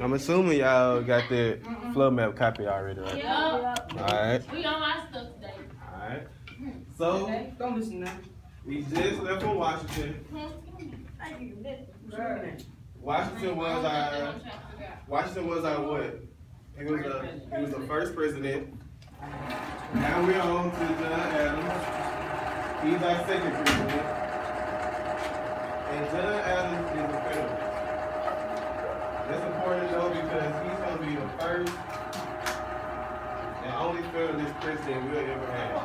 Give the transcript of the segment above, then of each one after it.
I'm assuming y'all got that flow map copy already, right? Yup. Alright. We on our stuff today. Alright. So, Don't listen now. we just left from Washington. Washington was our what? He was the first president. Now we're on to John Adams. He's our second president. And John Adams is a federalist. That's important though because he's gonna be the first and only federalist president we'll ever have.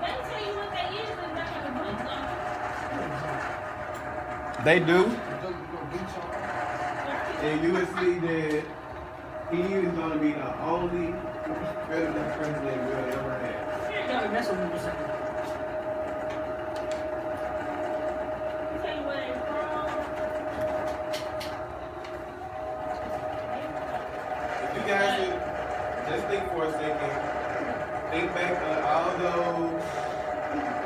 They tell you what they is and back in the book. They do. And you will see that he is going to be the only federalist president we'll ever have. That's what we were saying. Tell you where they from. If you guys would just think for a second, think back on all those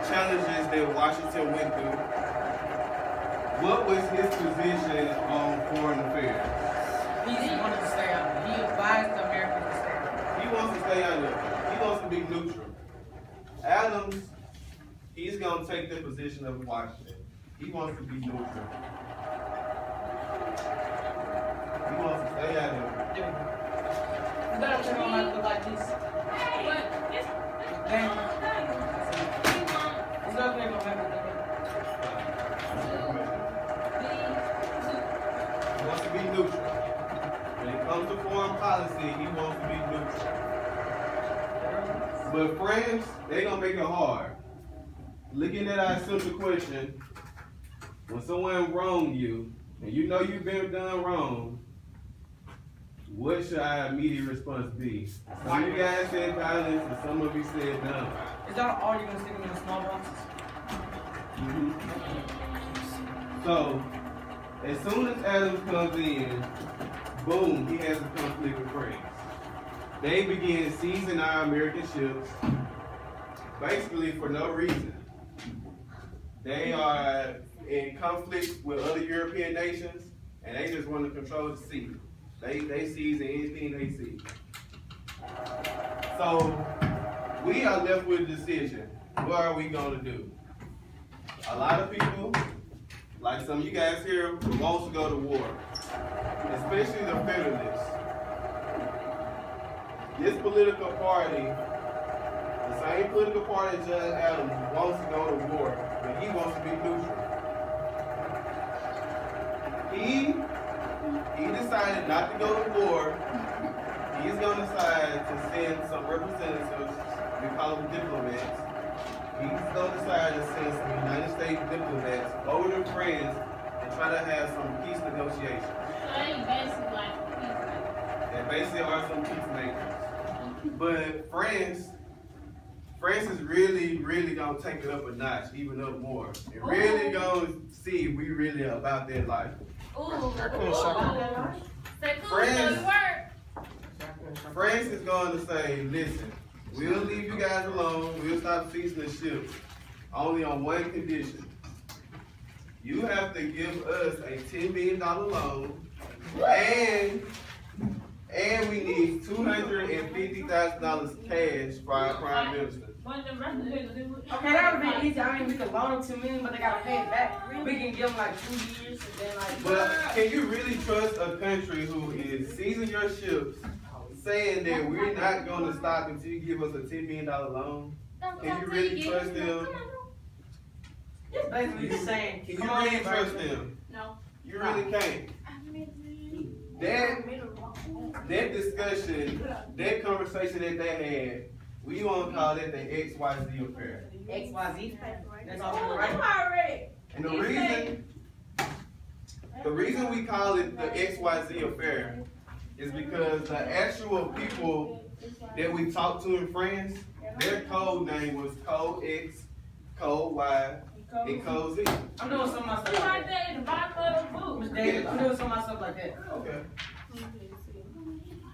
challenges that Washington went through. What was his position on foreign affairs? He wanted to stay out. He advised the Americans to stay out. He wants to stay out of it. He wants to be neutral. Adams, he's going to take the position of Washington. He wants to be neutral. He wants to stay out of it. You better turn on like this. But this Dang. It's not going to happen. He wants to be neutral. When it comes to foreign policy, he wants to be neutral. But friends, they gonna make it hard. Looking at our simple question, when someone wronged you, and you know you've been done wrong, what should our immediate response be? Some of you guys said violence, and some of you said none. Is that all you're going to stick them in the small boxes? So, as soon as Adams comes in, boom, he has a conflict with France. They begin seizing our American ships, basically for no reason. They are in conflict with other European nations, and they just want to control the sea. They seize anything they see. So, we are left with a decision. What are we going to do? A lot of people, like some of you guys here, wants to go to war, especially the Federalists. This political party, the same political party as John Adams, wants to go to war, but he wants to be neutral. He decided not to go to war. He's going to decide to send some representatives, we call them diplomats. He's going to decide to send some United States diplomats over to France and try to have some peace negotiations. So they basically like peacemakers. They basically are some peacemakers. But France is really going to take it up a notch, even up more. And really going to see if we really are about that life. Ooh. Say cool, Friends. doesn't work. France is going to say, listen, we'll leave you guys alone. We'll stop seizing the ships. Only on one condition. You have to give us a $10 million loan, and we need $250,000 cash for our prime minister. Okay, that would be easy. I mean, we could loan them $2 million, but they gotta pay it back. We can give them like 2 years and then like. But can you really trust a country who is seizing your ships, saying that we're not going to stop until you give us a $10 million loan? Can you really trust them? It's basically the same. Can you really trust them? No. You really can't. That discussion, that conversation that they had, we want to call that the XYZ affair. XYZ. That's all Oh, right. already. And the reason we call it the XYZ affair is because the actual people that we talked to in France, their code name was Code X, Code Y, and Code Z. I'm doing some of my It's stuff. right there in the bottom of the book. Miss Davis, I'm doing some of my stuff like that. Okay.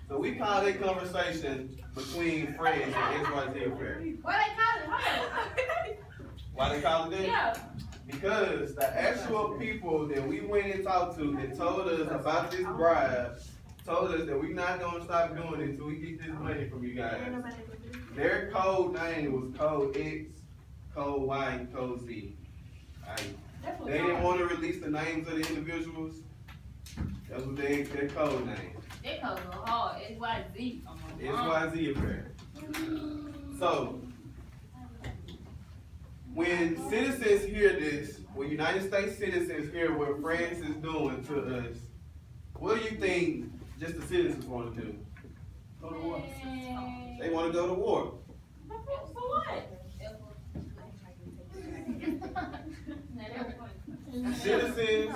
So we call that conversation between France and XYZ affair. Why they call it? Why they call it that? Yeah. Because the actual people that we went and talked to that told us about this bribe, told us that we not gonna stop doing it until we get this money from you guys. Their code name was code X, code Y, and code Z. Alright. They didn't want to release the names of the individuals. That's what their code name. They code go hard. SYZ. SYZ affair. So, when citizens hear this, when United States citizens hear what France is doing to us, what do you think just the citizens want to do? Go to war. They want to go to war. For what? Citizens,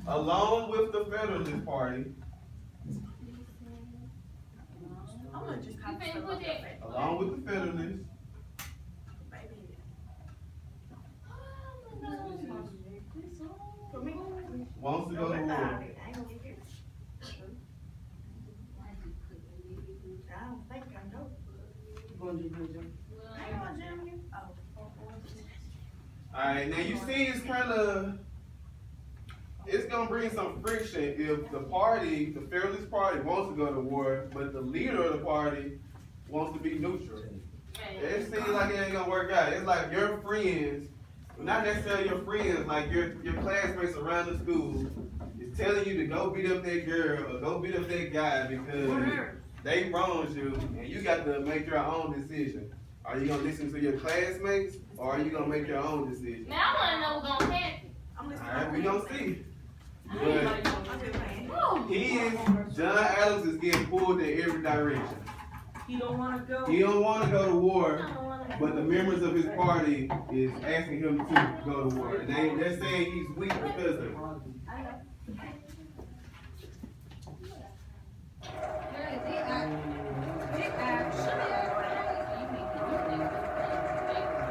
along with the Federalist Party, along with the Federalists, wants to go to war. Alright, now you see it's gonna bring some friction if the party, the Federalist Party wants to go to war, but the leader of the party wants to be neutral. It seems like it ain't gonna work out. It's like your friends, not necessarily your friends, like your classmates around the school is telling you to go beat up that girl or go beat up that guy because they wronged you and you got to make your own decision. Are you gonna listen to your classmates or are you gonna make your own decision? Now I wanna know what's gonna happen. Alright, we gonna see. But John Adams is getting pulled in every direction. He don't wanna go. He don't wanna go to war, but the members of his party is asking him to go to war. And they're saying he's weak because of it.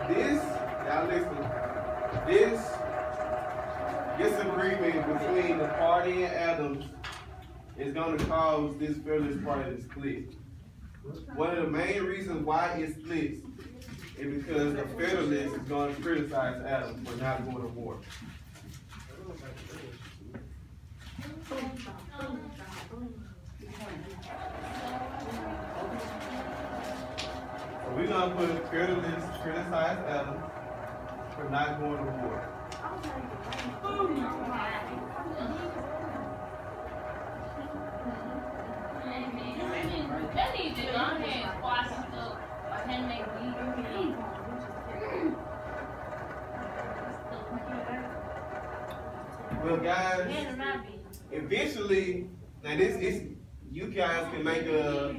This, y'all listen, this disagreement between the party and Adams is going to cause this Federalist Party to split. One of the main reasons why it splits is because the Federalists is going to criticize Adams for not going to war. So we're going to put Federalists criticize Adams for not going to war. They need to go ahead and squash stuff. Or can they Well, guys, eventually, now this is, you guys can make a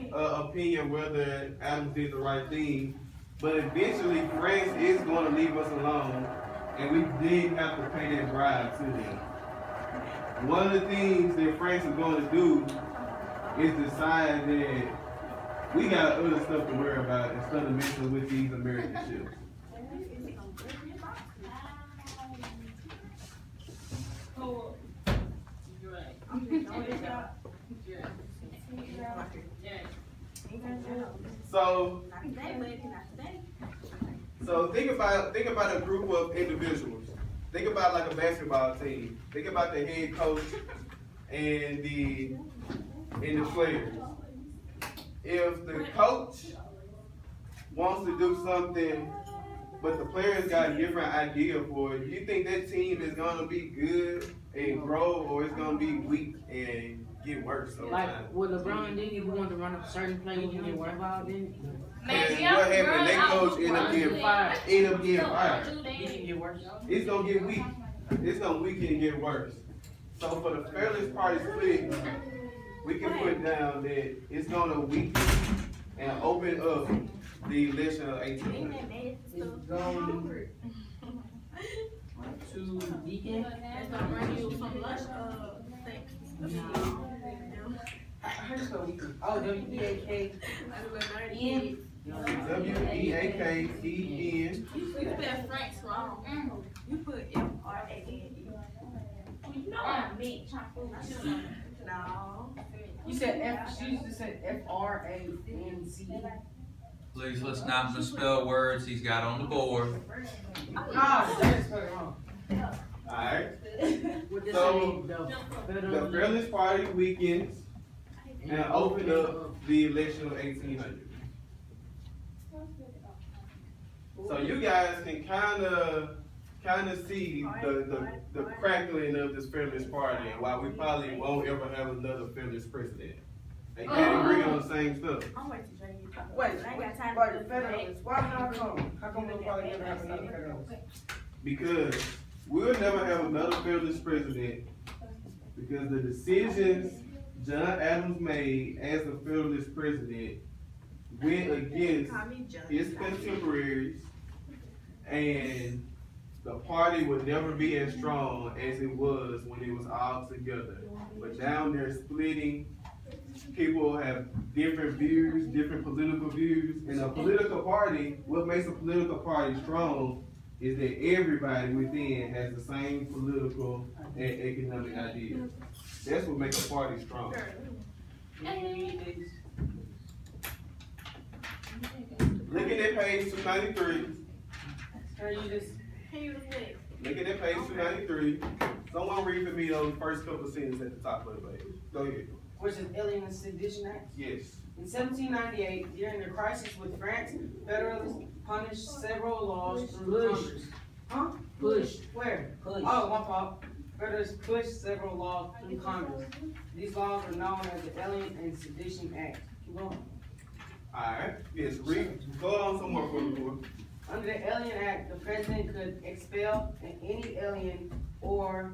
opinion whether Adams did the right thing, but eventually France is going to leave us alone, and we did have to pay that bribe to them. One of the things that France is going to do is decide that we got other stuff to worry about instead of messing with these American ships. So think about a group of individuals. Think about like a basketball team. Think about the head coach and the players. If the coach wants to do something, but the players got a different idea for it, you think that team is gonna be good and grow, or it's gonna be weak and get worse over like time? what LeBron did, he wanted to run up a certain play, he didn't worry about it. And what happened? That coach ended up getting fired. He can get worse. It's gonna get weak. It's gonna weaken and get worse. So for the Federalist Party split, we can put down that it's gonna weaken and open up the election of 1800. It's going to weaken. Oh, W-E-A-K-E-N. W-E-A-K-E-N. You spell Frank's wrong. You put F-R-A-N-E. You know what I meant, No. You said F, she used to say F-R-A-N-C. Please let's not misspell words he's got on the board. Ah, that's very wrong. Alright, What this So, mean, though? the Fairness Party weekends and opened up the election of 1800. So you guys can kind of see the crackling of this Fairness Party and why we probably won't ever have another Fairness president. They can't agree on the same stuff. I'm waiting to Jay. Wait, I ain't got time but to the do Federalists, why not come? How come we'll probably never have another Federalist? Because we'll never have another Federalist president because the decisions John Adams made as the Federalist president went against Call me John. his contemporaries, and the party would never be as strong as it was when it was all together. But now they're splitting. People have different views, different political views. In a political party, what makes a political party strong is that everybody within has the same political and economic ideas. That's what makes a party strong. Looking at page 293. Can you just, Can you just wait? Looking at page 293, someone read for me those first couple sentences at the top of the page. Go ahead. which is Alien and Sedition Act? Yes. In 1798, during the crisis with France, Federalists punished several laws through Congress. Huh? Push. Where? Push. Oh, my fault. Federalists pushed several laws through Congress. These laws are known as the Alien and Sedition Act. Keep going. Alright, yes, read, go on some more for the board. Under the Alien Act, the president could expel any alien or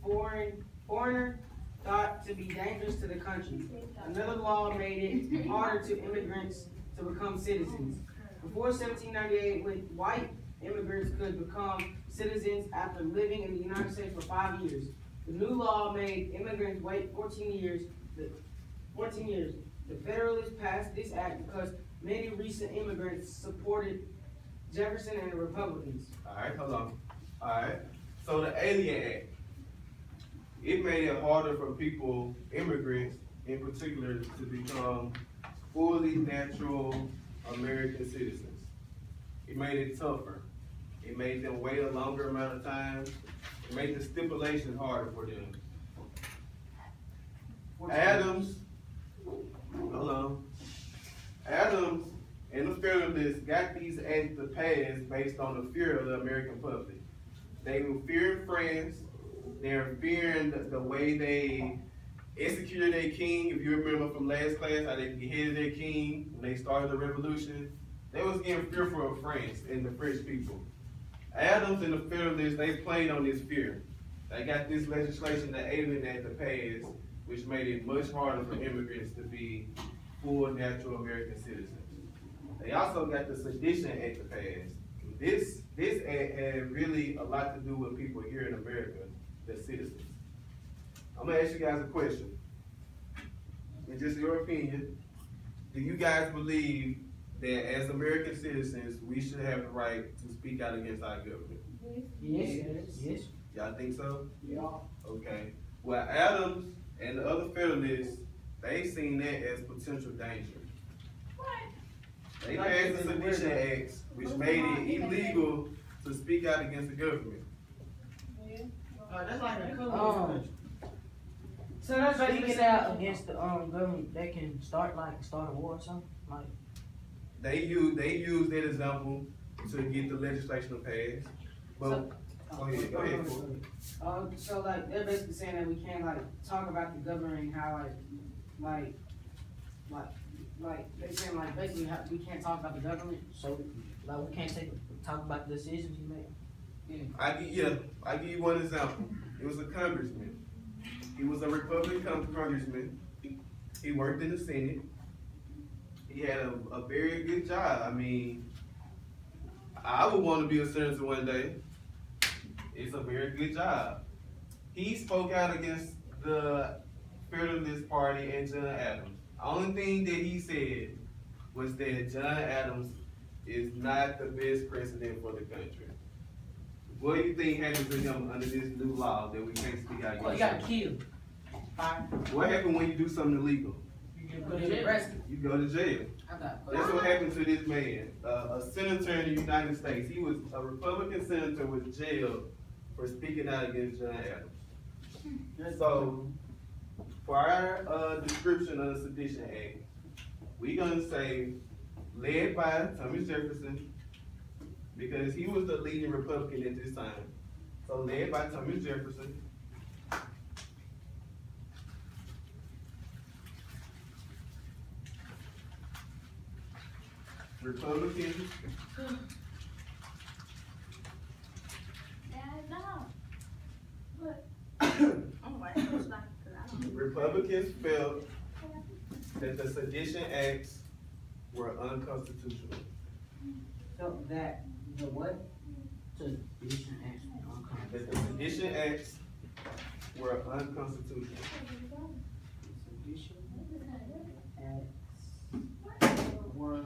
foreigner thought to be dangerous to the country. Another law made it harder to immigrants to become citizens. Before 1798, white immigrants could become citizens after living in the United States for 5 years. The new law made immigrants wait 14 years. The Federalists passed this act because many recent immigrants supported Jefferson and the Republicans. Alright, hold on. Alright, so the Alien Act, it made it harder for people, immigrants in particular, to become fully natural American citizens. It made it tougher. It made them wait a longer amount of time. It made the stipulations harder for them. Adams, hold on. Adams and the Federalists got these acts to pass based on the fear of the American public. They were fearing France. They were fearing the way they executed their king. If you remember from last class, how they beheaded their king when they started the revolution. They was getting fearful of France and the French people. Adams and the Federalists, they played on this fear. They got this legislation that Alien Act to pass, which made it much harder for immigrants to be full natural American citizens. They also got the Sedition Act to pass. This act had really a lot to do with people here in America, the citizens. I'm gonna ask you guys a question. In just your opinion, do you guys believe that as American citizens, we should have the right to speak out against our government? Yes. Y'all think so? Yeah. Okay. Well, Adams and the other Federalists, they seen that as potential danger. They passed the Sedition Act, which made it illegal to speak out against the government. That's like a So that's speak basically it out against the government. They can start a war or something. Like They use that example to get the legislation passed. But go ahead. So like they're basically saying that we can't like talk about the government and how like they're saying like basically how we can't talk about the government. so, like we can't talk about the decisions you make. I give you one example. It was a congressman. He was a Republican congressman. He worked in the Senate. He had a very good job. I mean, I would want to be a senator one day. It's a very good job. He spoke out against the Federalist Party and John Adams. The only thing that he said was that John Adams is not the best president for the country. What do you think happens to him under this new law that we can't speak out against? Well, you got killed. What happens when you do something illegal? You get arrested. You go to jail. I got That's what happened to this man, a senator in the United States. He was a Republican senator, was jailed for speaking out against John Adams. So, for our description of the Sedition Act, we gonna say led by Thomas Jefferson, because he was the leading Republican at this time. So led by Thomas Jefferson. Republicans. Republicans felt that the Sedition Acts were unconstitutional. So that, the what? Sedition Acts. That the Sedition Acts were unconstitutional. Sedition Acts were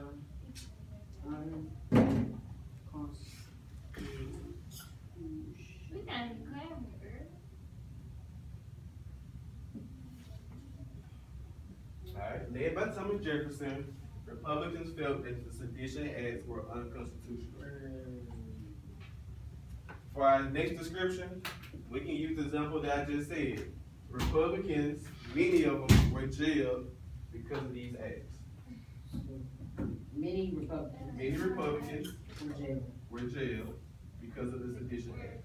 Alright, led by Thomas Jefferson, Republicans felt that the Sedition Acts were unconstitutional. For our next description, we can use the example that I just said. Republicans, many of them were jailed because of these acts. many Republicans Many Republicans in jail. were jailed because of the Sedition Act.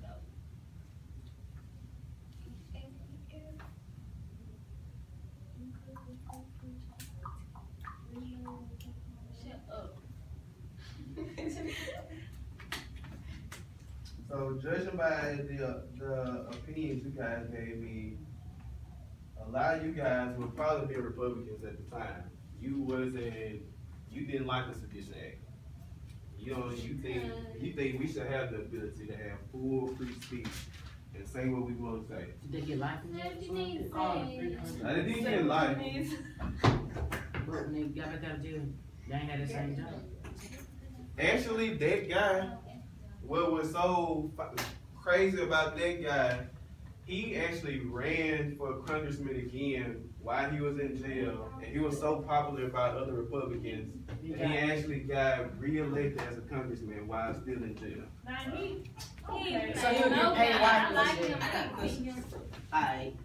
So judging by the opinions you guys gave me, a lot of you guys were probably be Republicans at the time. You didn't like the Sedition Act. You think we should have the ability to have full free speech and say what we want to say. Did they get life in that? They called it free country. Now they didn't get life. But when they got back out of jail, they ain't had the same job. Actually, that guy, what was so crazy about that guy, he actually ran for congressman again while he was in jail, and he was so popular by other Republicans that he actually got reelected as a congressman while still in jail. Now he, So he'll get paid I life. like him. I got questions. Alright.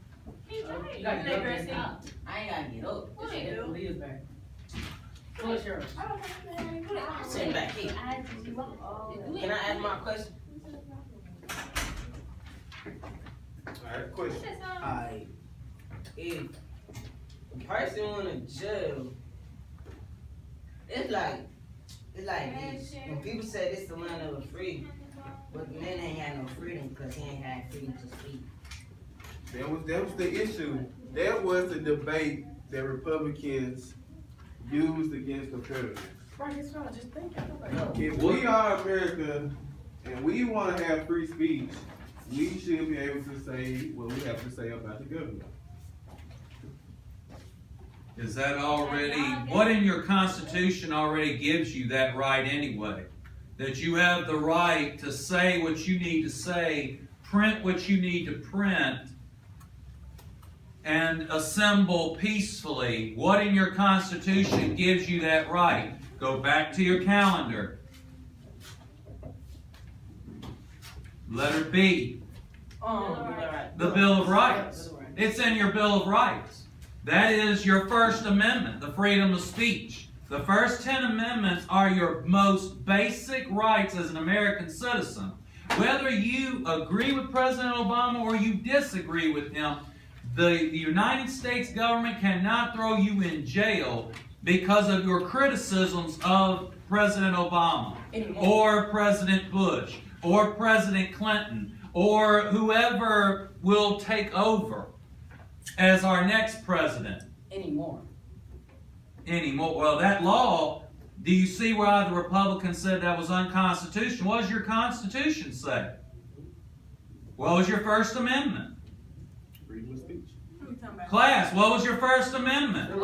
he's You gotta get up Dress there. up. I ain't gotta get up. What you do? Leah's back. What's yours? I'm sitting back here. Can I ask my question? Alright, question. Alright. If a person went to jail, it's like this. When people say this the land of the free, but the man ain't had no freedom because he ain't had freedom to speak. That was the issue. That was the debate that Republicans used against the Federalists. If we are America and we want to have free speech, we should be able to say what we have to say about the government. Is that already, what in your Constitution already gives you that right anyway? That you have the right to say what you need to say, print what you need to print, and assemble peacefully. What in your Constitution gives you that right? Go back to your calendar. Letter B, the Bill of Rights. It's in your Bill of Rights. That is your First Amendment, the freedom of speech. The first 10 amendments are your most basic rights as an American citizen. Whether you agree with President Obama or you disagree with him, the United States government cannot throw you in jail because of your criticisms of President Obama or President Bush or President Clinton or whoever will take over as our next president. Anymore. Well, that law, do you see why the Republicans said that was unconstitutional? What does your Constitution say? What was your First Amendment? Freedom of speech. Class, what was your First Amendment? It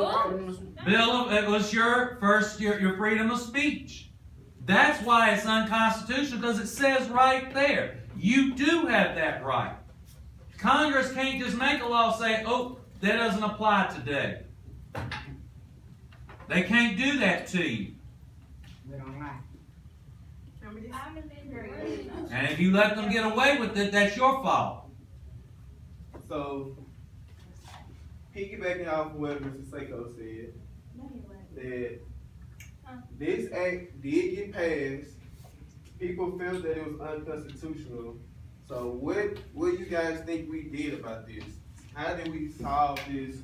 was your freedom of speech. That's why it's unconstitutional, because it says right there, you do have that right. Congress can't just make a law say, oh, that doesn't apply today. They can't do that to you. We don't lie. And if you let them get away with it, that's your fault. So, piggybacking off what Mr. Seiko said, that this act did get passed. People felt that it was unconstitutional. So what you guys think we did about this? How did we solve this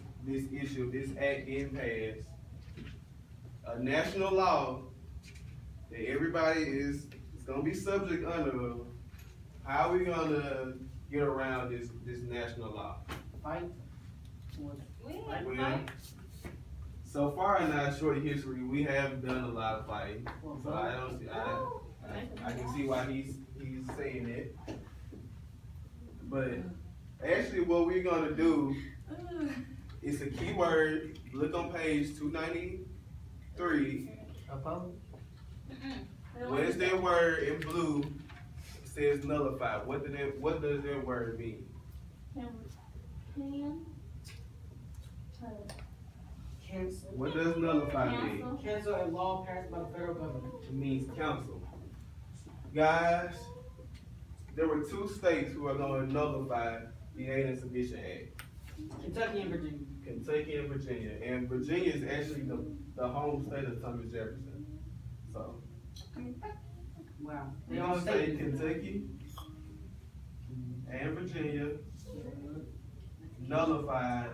issue, this act getting passed? A national law that everybody is gonna be subject under. How are we gonna get around this national law? Fight. Well, so far in our short history, we have done a lot of fighting. So I don't see, I can see why he's saying it. But actually what we're gonna do is a keyword. Look on page 293. Opposed? What is that word in blue? It says nullify. What does that word mean? Cancel. What does nullify mean? Cancel a law passed by the federal government. It means council. Guys, there were 2 states who are going to nullify the Alien Submission Act. Kentucky and Virginia. Kentucky and Virginia. And Virginia is actually the home state of Thomas Jefferson. So, Wow. we all say Kentucky and Virginia nullified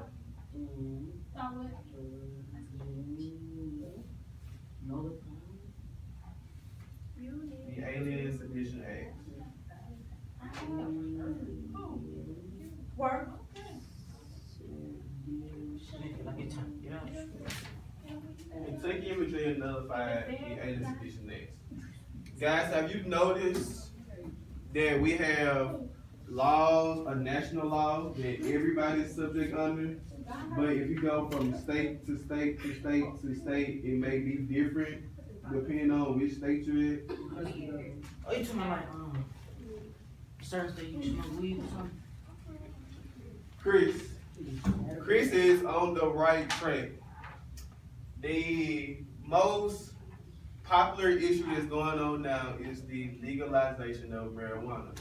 the Alien Submission Act. Work. Kentucky and Virginia nullified the Alien Submission Act. Guys, have you noticed that we have laws, a national law that everybody's subject under? But if you go from state to state to state to state, it may be different depending on which state you're in. Oh, you talking like certain state you smoke weed or something? Chris is on the right track. The most popular issue that's going on now is the legalization of marijuana.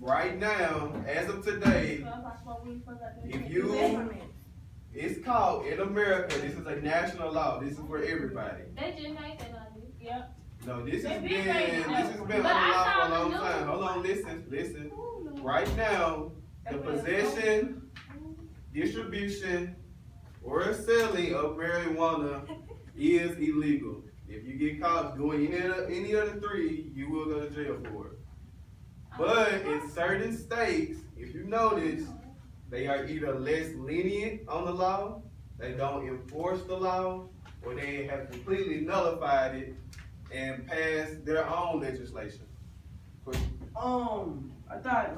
Right now, as of today, it's called in America, this is a national law. This is for everybody. They just made that on this. Yep. No, this has They been been made on it the up. law But I for a saw long the time. news. Hold on, listen. Right now, the possession, distribution, or selling of marijuana is illegal. If you get caught doing any of the 3, you will go to jail for it. But in certain states, if you notice, they are either less lenient on the law, they don't enforce the law, or they have completely nullified it and passed their own legislation. I thought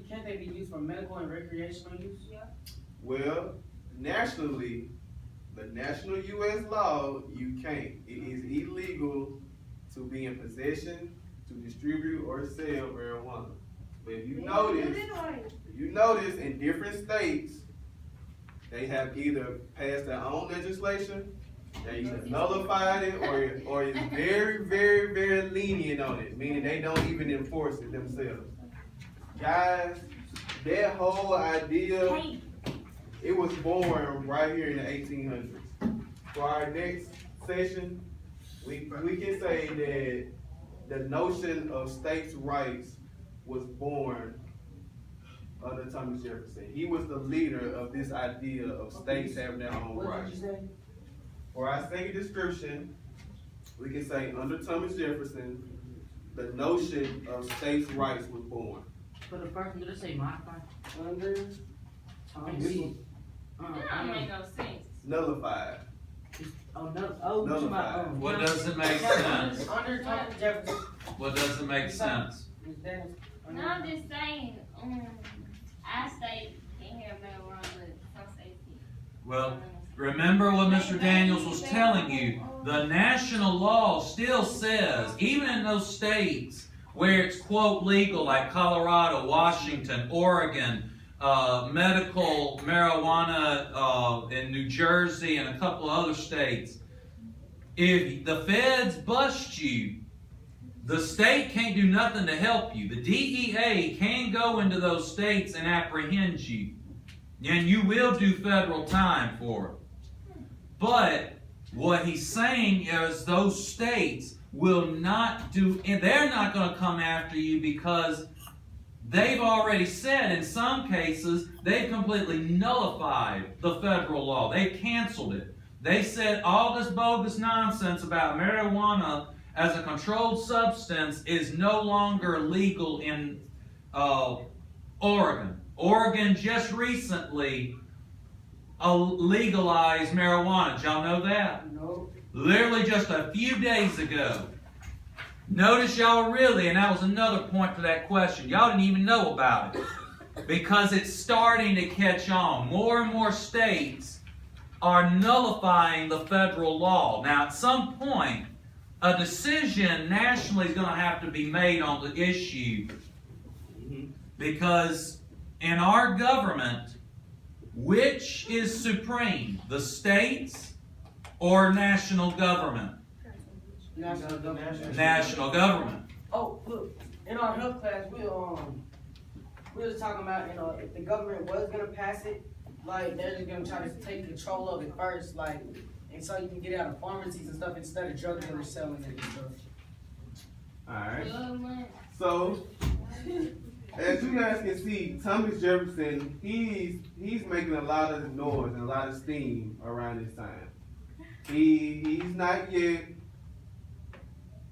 can't they be used for medical and recreational use? Well, nationally, the national U.S. law, you can't. It is illegal to be in possession, to distribute or sell marijuana. But if you notice in different states, they have either passed their own legislation, they either nullified it, or is very, very, very lenient on it, meaning they don't even enforce it themselves. Guys, that whole idea, it was born right here in the 1800s. For our next session, we can say that the notion of states' rights was born under Thomas Jefferson. He was the leader of this idea of states having their own What rights. did you say? For our second description, we can say under Thomas Jefferson, the notion of states' rights was born. For the first one, did it say modify? Under This was That don't make no sense. nullified. Nullified. What doesn't make sense? Under Thomas Jefferson. What doesn't make sense? Ms. Dennis, No, I'm just saying, I state can't have marijuana, but some states can. Well, remember what Mr. Daniels was telling you. The national law still says, even in those states where it's, quote, legal, like Colorado, Washington, Oregon, medical marijuana in New Jersey and a couple of other states. If the feds bust you, the state can't do nothing to help you. The DEA can go into those states and apprehend you. And you will do federal time for it. But what he's saying is those states will not do, and they're not going to come after you because they've already said in some cases they've completely nullified the federal law. They've canceled it. They said all this bogus nonsense about marijuana as a controlled substance is no longer legal in Oregon. Oregon just recently legalized marijuana. Did y'all know that? No. Literally just a few days ago. Notice y'all really, and that was another point to that question, y'all didn't even know about it. Because it's starting to catch on. More and more states are nullifying the federal law. Now, at some point, a decision nationally is going to have to be made on the issue. Because in our government, which is supreme? The states or national government? National government. National government. Oh, look, in our health class, we was talking about, if the government was gonna pass it, like, they're just gonna try to take control of it first, like, and so you can get it out of pharmacies and stuff instead of drug dealers selling it and stuff. Alright. So, as you guys can see, Thomas Jefferson, he's making a lot of noise and a lot of steam around this time. He's not yet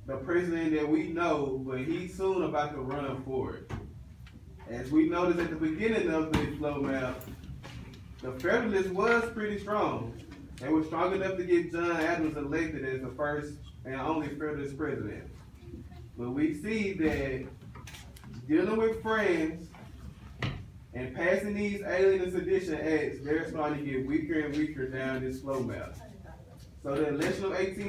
the president that we know, but he's soon about to run for it. As we noticed at the beginning of the flow map, the Federalists was pretty strong. They were strong enough to get John Adams elected as the first and only Federalist president. But we see that dealing with friends and passing these alien and sedition acts, they're starting to get weaker and weaker down this flow map. So the election of 18